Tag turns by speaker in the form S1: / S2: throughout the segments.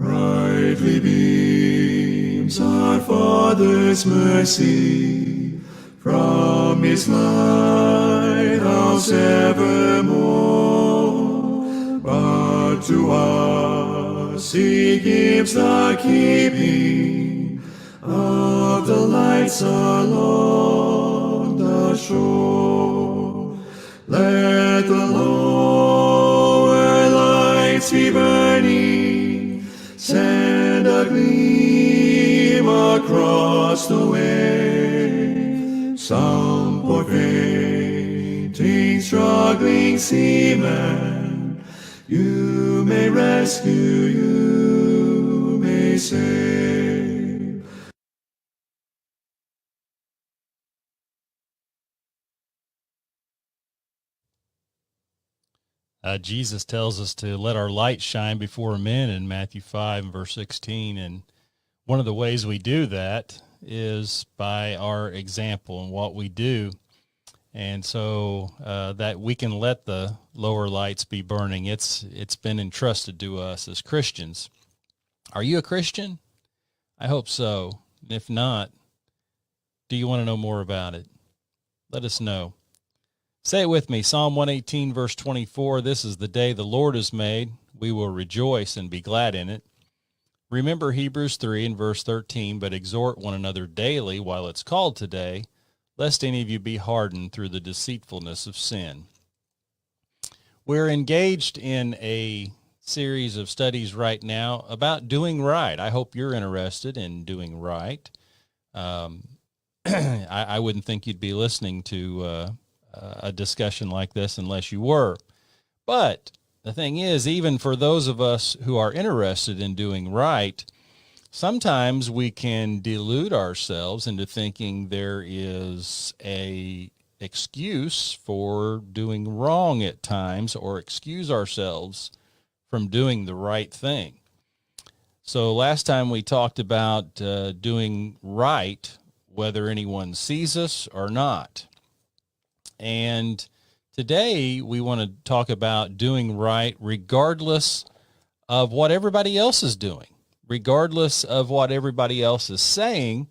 S1: Brightly beams our Father's mercy from his lighthouse evermore. But to us he gives the keeping of the lights along the shore. Let the lower lights be burning, send a gleam across the way. Some poor fainting, struggling seaman, you may rescue, you may save.
S2: Jesus tells us to let our light shine before men in Matthew 5 and verse 16. And one of the ways we do that is by our example and what we do. And so that we can let the lower lights be burning. It's been entrusted to us as Christians. Are you a Christian? I hope so. If not, do you want to know more about it? Let us know. Say it with me. Psalm 118, verse 24. This is the day the Lord has made. We will rejoice and be glad in it. Remember Hebrews 3 and verse 13, but exhort one another daily while it's called today, lest any of you be hardened through the deceitfulness of sin. We're engaged in a series of studies right now about doing right. I hope you're interested in doing right. I wouldn't think you'd be listening to a discussion like this unless you were. But the thing is, even for those of us who are interested in doing right, sometimes we can delude ourselves into thinking there is a excuse for doing wrong at times, or excuse ourselves from doing the right thing. So last time we talked about doing right, whether anyone sees us or not. And today we want to talk about doing right regardless of what everybody else is doing, regardless of what everybody else is saying,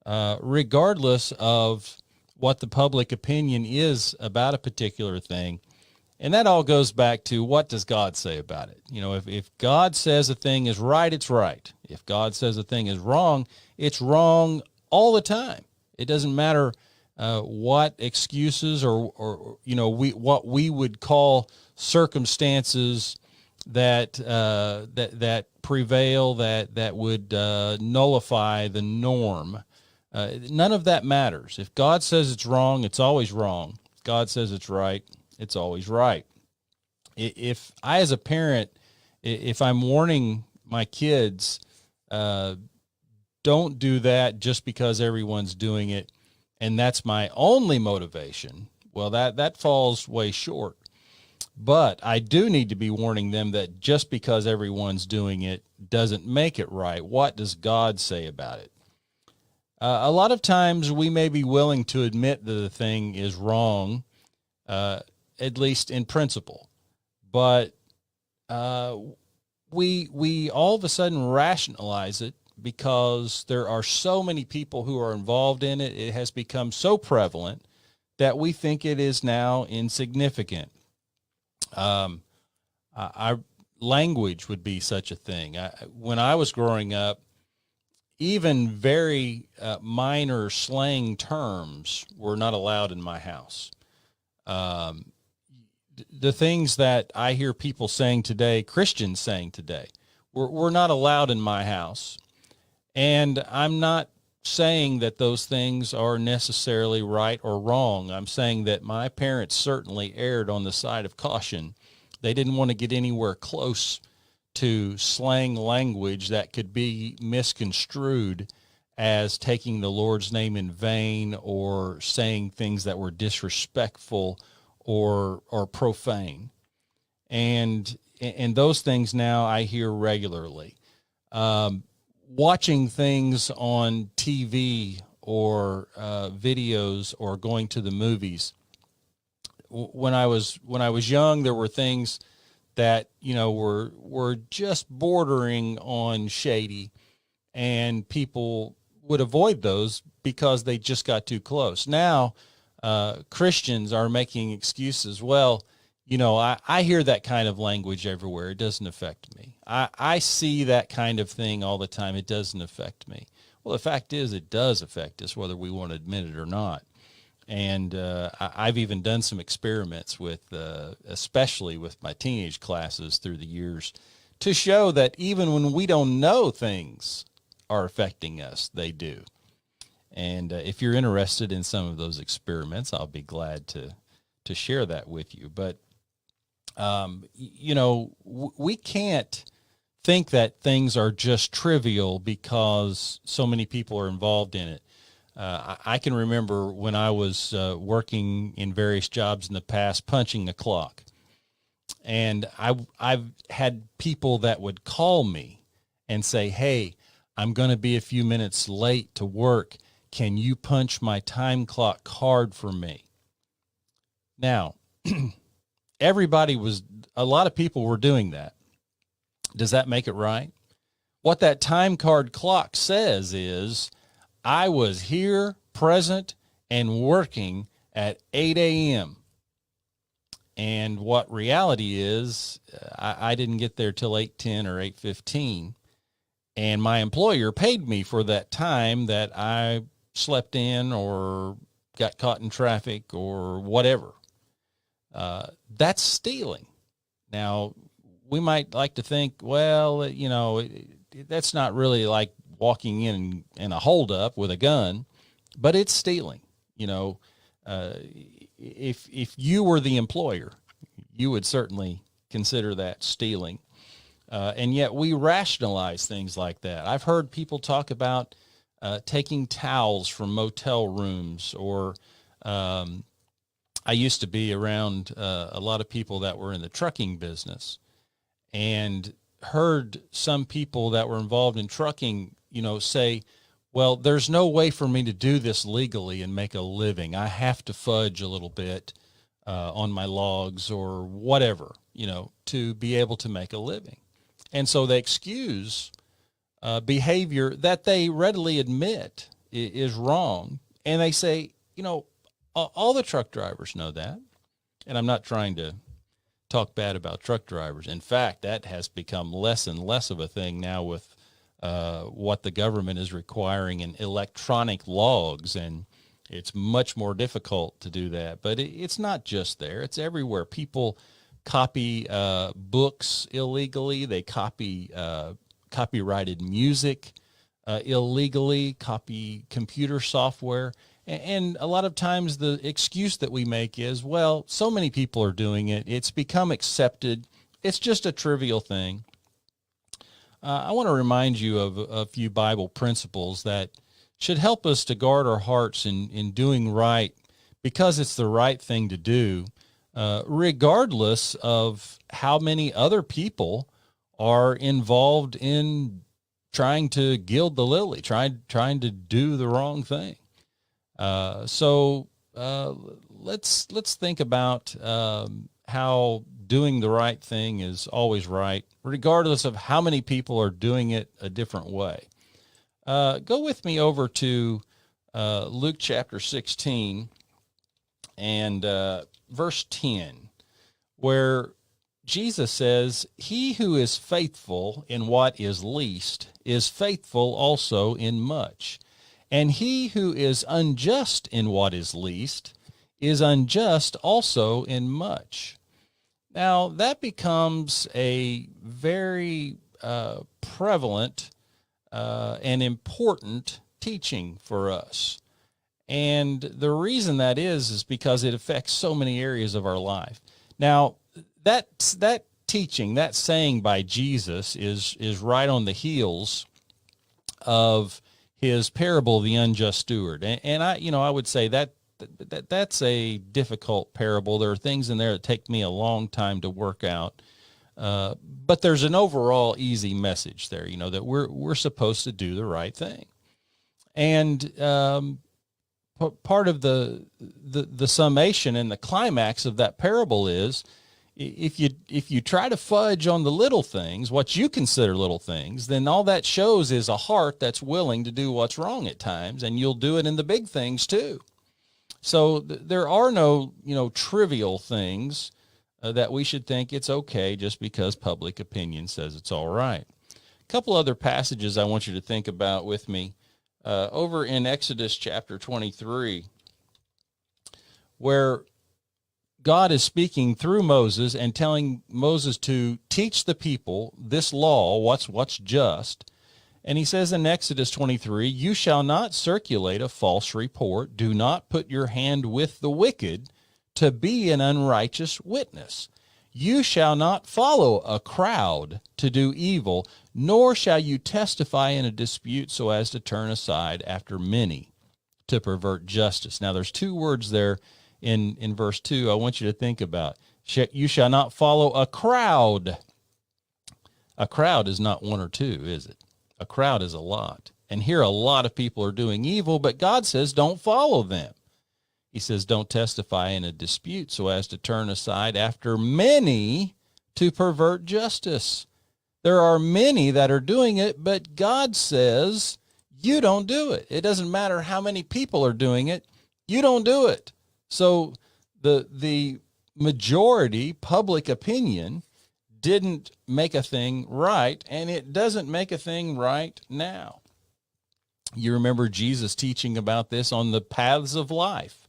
S2: regardless of what the public opinion is about a particular thing. And that all goes back to, what does God say about it? You know, if God says a thing is right, it's right. If God says a thing is wrong, it's wrong all the time. It doesn't matter what excuses or you know, what we would call circumstances that that prevail, that would nullify the norm. None of that matters. If God says it's wrong, it's always wrong. If God says it's right, it's always right. If I, as a parent, if I'm warning my kids, don't do that just because everyone's doing it, and that's my only motivation, well, that falls way short. But I do need to be warning them that just because everyone's doing it doesn't make it right. What does God say about it? A lot of times we may be willing to admit that the thing is wrong, at least in principle, but we all of a sudden rationalize it because there are so many people who are involved in it. It has become so prevalent that we think it is now insignificant. Our language would be such a thing. When I was growing up, even very minor slang terms were not allowed in my house. The things that I hear people saying today, Christians saying today, were not allowed in my house. And I'm not saying that those things are necessarily right or wrong. I'm saying that my parents certainly erred on the side of caution. They didn't want to get anywhere close to slang language that could be misconstrued as taking the Lord's name in vain or saying things that were disrespectful or profane. And those things now I hear regularly. Watching things on TV or videos or going to the movies. When I was young, there were things that, were just bordering on shady, and people would avoid those because they just got too close. Now, Christians are making excuses. Well, I hear that kind of language everywhere. It doesn't affect me. I see that kind of thing all the time. It doesn't affect me. Well, the fact is, it does affect us, whether we want to admit it or not. And I've even done some experiments with, especially with my teenage classes through the years, to show that even when we don't know things are affecting us, they do. And if you're interested in some of those experiments, I'll be glad to share that with you. But, we can't think that things are just trivial because so many people are involved in it. I can remember when I was working in various jobs in the past, punching a clock. And I've had people that would call me and say, hey, I'm going to be a few minutes late to work. Can you punch my time clock card for me? Now, a lot of people were doing that. Does that make it right? What that time card clock says is, I was here, present, and working at 8 a.m. And what reality is, I didn't get there till 8:10 or 8:15. And my employer paid me for that time that I slept in or got caught in traffic or whatever. That's stealing. Now, we might like to think, well, that's not really like walking in a holdup with a gun, but it's stealing. If you were the employer, you would certainly consider that stealing. And yet we rationalize things like that. I've heard people talk about taking towels from motel rooms, or I used to be around a lot of people that were in the trucking business, and heard some people that were involved in trucking, say, well, there's no way for me to do this legally and make a living. I have to fudge a little bit on my logs or whatever, to be able to make a living. And so they excuse behavior that they readily admit is wrong. And they say, all the truck drivers know that. And I'm not trying to talk bad about truck drivers. In fact, that has become less and less of a thing now with what the government is requiring in electronic logs, and it's much more difficult to do that. But it's not just there. It's everywhere. People copy books illegally. They copy copyrighted music illegally, copy computer software. And a lot of times the excuse that we make is, well, so many people are doing it. It's become accepted. It's just a trivial thing. I want to remind you of a few Bible principles that should help us to guard our hearts in doing right, because it's the right thing to do, regardless of how many other people are involved in trying to gild the lily, trying to do the wrong thing. So let's think about how doing the right thing is always right, regardless of how many people are doing it a different way. Go with me over to Luke chapter 16 and verse 10, where Jesus says, "He who is faithful in what is least is faithful also in much. And he who is unjust in what is least is unjust also in much." Now, that becomes a very prevalent and important teaching for us. And the reason that is because it affects so many areas of our life. Now, that teaching, that saying by Jesus is right on the heels of his parable, the unjust steward. And I would say that's a difficult parable. There are things in there that take me a long time to work out. But there's an overall easy message there, that we're supposed to do the right thing. And part of the summation and the climax of that parable is if you try to fudge on the little things, what you consider little things, then all that shows is a heart that's willing to do what's wrong at times, and you'll do it in the big things too. So there are no, trivial things that we should think it's okay just because public opinion says it's all right. A couple other passages I want you to think about with me. Over in Exodus chapter 23, where God is speaking through Moses and telling Moses to teach the people this law, what's just. And he says in Exodus 23, "You shall not circulate a false report. Do not put your hand with the wicked to be an unrighteous witness. You shall not follow a crowd to do evil, nor shall you testify in a dispute so as to turn aside after many to pervert justice." Now, there's two words there in verse 2 I want you to think about. You shall not follow a crowd. A crowd is not one or two, is it? A crowd is a lot. And here a lot of people are doing evil, but God says don't follow them. He says don't testify in a dispute so as to turn aside after many to pervert justice. There are many that are doing it, but God says you don't do it. It doesn't matter how many people are doing it. You don't do it. So the majority public opinion didn't make a thing right, and it doesn't make a thing right now. You remember Jesus teaching about this on the paths of life.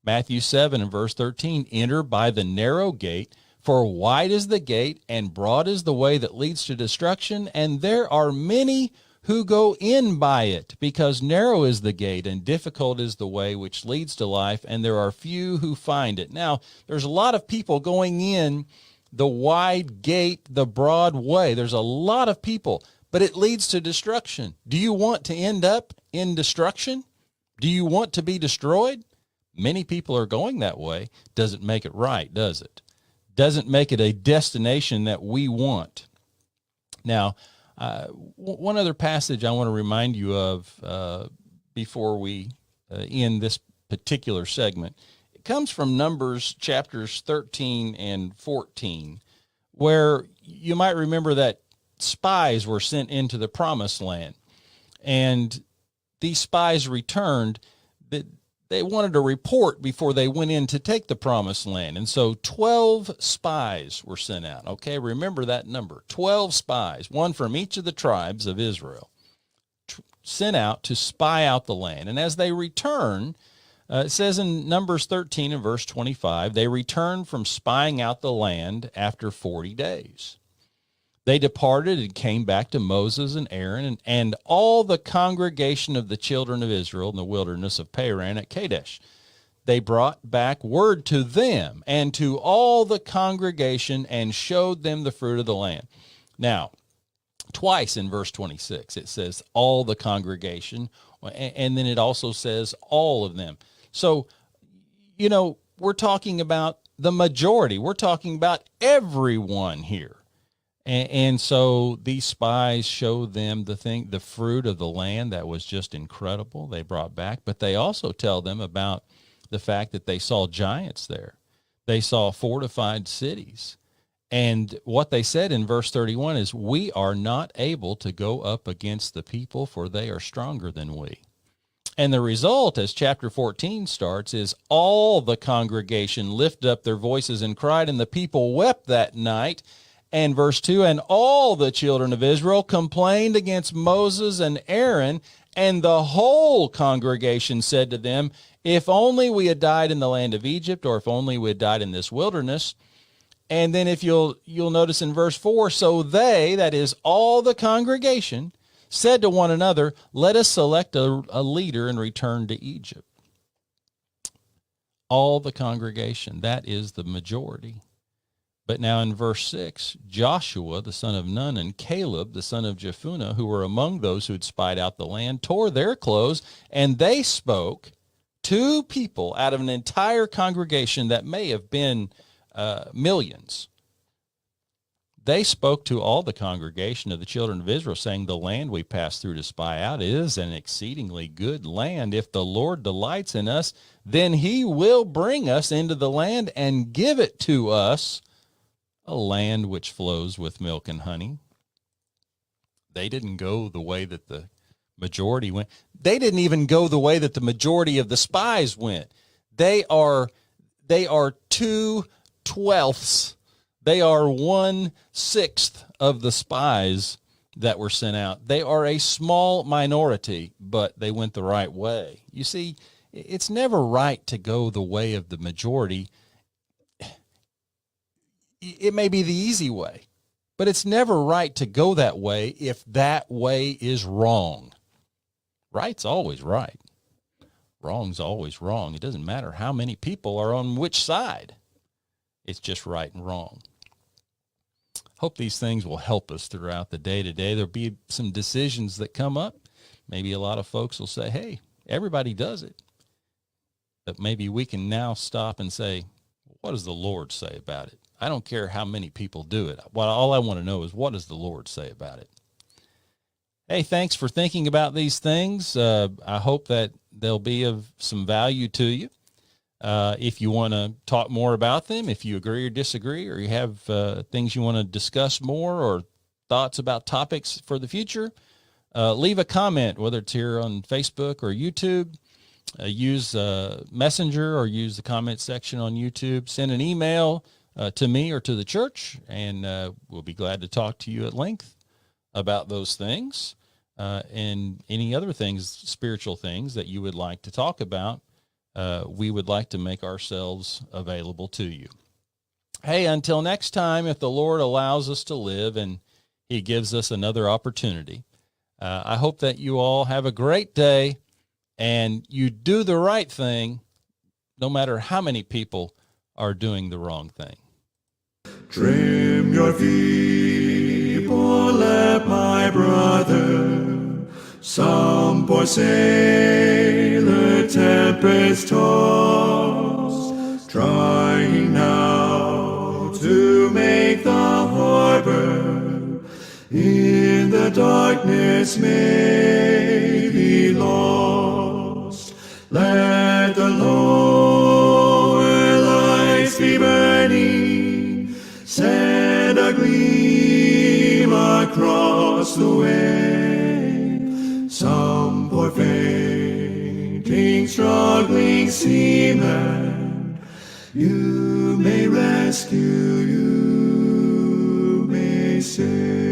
S2: Matthew 7 and verse 13, "Enter by the narrow gate, for wide is the gate and broad is the way that leads to destruction, and there are many who go in by it, because narrow is the gate and difficult is the way which leads to life, and there are few who find it." Now, there's a lot of people going in the wide gate, the broad way. There's a lot of people, but it leads to destruction. Do you want to end up in destruction? Do you want to be destroyed? Many people are going that way. Doesn't make it right, does it? Doesn't make it a destination that we want. Now, one other passage I want to remind you of before we end this particular segment. It comes from Numbers chapters 13 and 14, where you might remember that spies were sent into the promised land. And these spies returned. They wanted a report before they went in to take the promised land. And so 12 spies were sent out. Okay, remember that number. 12 spies, one from each of the tribes of Israel, sent out to spy out the land. And as they return, it says in Numbers 13 and verse 25, they returned from spying out the land after 40 days. They departed and came back to Moses and Aaron and all the congregation of the children of Israel in the wilderness of Paran at Kadesh. They brought back word to them and to all the congregation and showed them the fruit of the land. Now, twice in verse 26, it says all the congregation, and then it also says all of them. So, we're talking about the majority. We're talking about everyone here. And so these spies showed them the fruit of the land that was just incredible. They brought back, but they also tell them about the fact that they saw giants there. They saw fortified cities. And what they said in verse 31 is, "We are not able to go up against the people, for they are stronger than we." And the result, as chapter 14 starts, is all the congregation lifted up their voices and cried, and the people wept that night. And verse 2, "And all the children of Israel complained against Moses and Aaron, and the whole congregation said to them, 'If only we had died in the land of Egypt, or if only we had died in this wilderness.'" And then if you'll notice in verse 4, "So they," that is all the congregation, "said to one another, 'Let us select a leader and return to Egypt.'" All the congregation, that is the majority. But now in verse 6, Joshua, the son of Nun, and Caleb, the son of Jephunneh, who were among those who had spied out the land, tore their clothes, and they spoke, 2 people out of an entire congregation that may have been millions. They spoke to all the congregation of the children of Israel, saying, "The land we passed through to spy out is an exceedingly good land. If the Lord delights in us, then he will bring us into the land and give it to us a land which flows with milk and honey. They didn't go the way that the majority went. They didn't even go the way that the majority of the spies went. They are 2/12. They are 1/6 of the spies that were sent out. They are a small minority, but they went the right way. You see, it's never right to go the way of the majority. It may be the easy way, but it's never right to go that way if that way is wrong. Right's always right. Wrong's always wrong. It doesn't matter how many people are on which side. It's just right and wrong. Hope these things will help us throughout the day today. There'll be some decisions that come up. Maybe a lot of folks will say, hey, everybody does it. But maybe we can now stop and say, what does the Lord say about it? I don't care how many people do it. All I want to know is, what does the Lord say about it? Hey, thanks for thinking about these things. I hope that they'll be of some value to you. If you want to talk more about them, if you agree or disagree, or you have things you want to discuss more, or thoughts about topics for the future, leave a comment, whether it's here on Facebook or YouTube. Use Messenger or use the comment section on YouTube. Send an email to me or to the church, and we'll be glad to talk to you at length about those things and any other things, spiritual things that you would like to talk about. We would like to make ourselves available to you. Hey, until next time, if the Lord allows us to live and he gives us another opportunity, I hope that you all have a great day and you do the right thing, no matter how many people are doing the wrong thing.
S1: Trim your feeble lamp, my brother. Some poor sailor tempest tossed, trying now to make the harbor, in the darkness may be lost. Let the lower lights be burning, send a gleam across the way. Some poor fainting, struggling seaman, you may rescue, you may save.